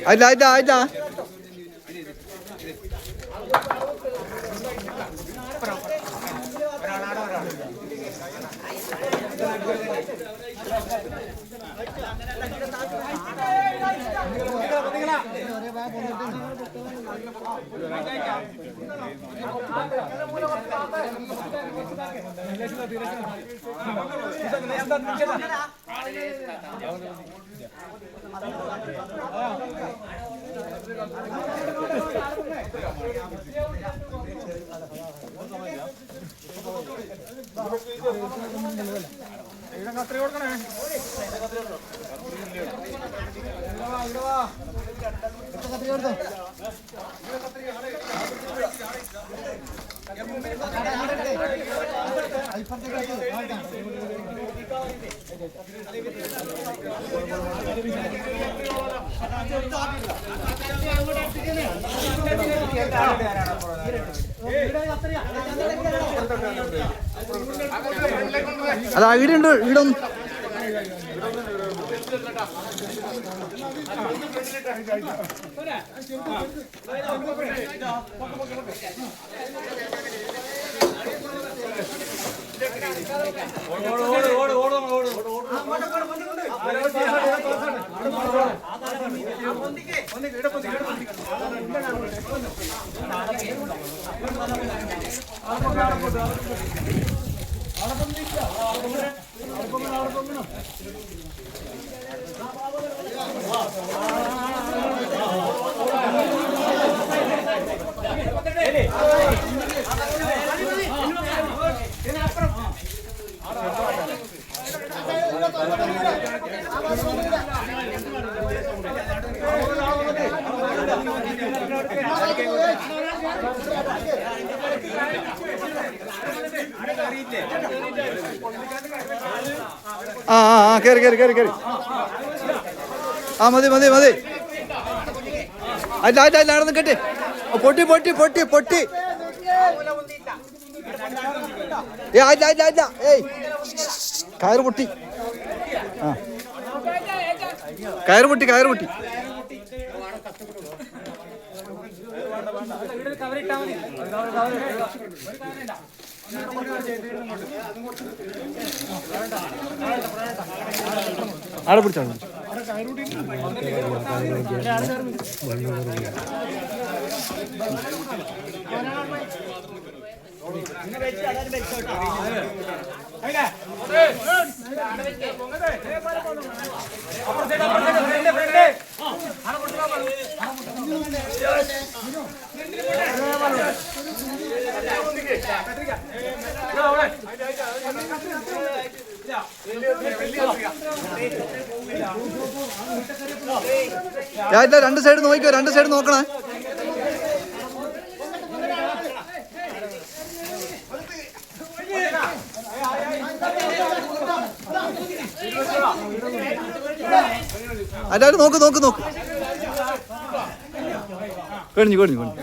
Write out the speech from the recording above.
അല്ല അല്ല അല്ല അതാ ഈടുണ്ട് ഈടൊന്നും ആ ആ കയറി കയറി കയറി കയറി ആ മതി മതി മതി അല്ല അല്ല അല്ല അവിടെ നിൽക്കട്ടെ പൊട്ടി പൊട്ടി പൊട്ടി പൊട്ടി ഏ അല്ല അല്ല അല്ല ഏയ് കയറ് പൊട്ടി ആ കയറ് പൊട്ടി കയറ് പൊട്ടി ആടെ പിടിച്ചോ രണ്ട് സൈഡ് നോക്കിക്കോ രണ്ട് സൈഡ് നോക്കണേ എല്ലാവരും നോക്ക് നോക്ക് നോക്ക് കഴിഞ്ഞു കഴിഞ്ഞു കഴിഞ്ഞു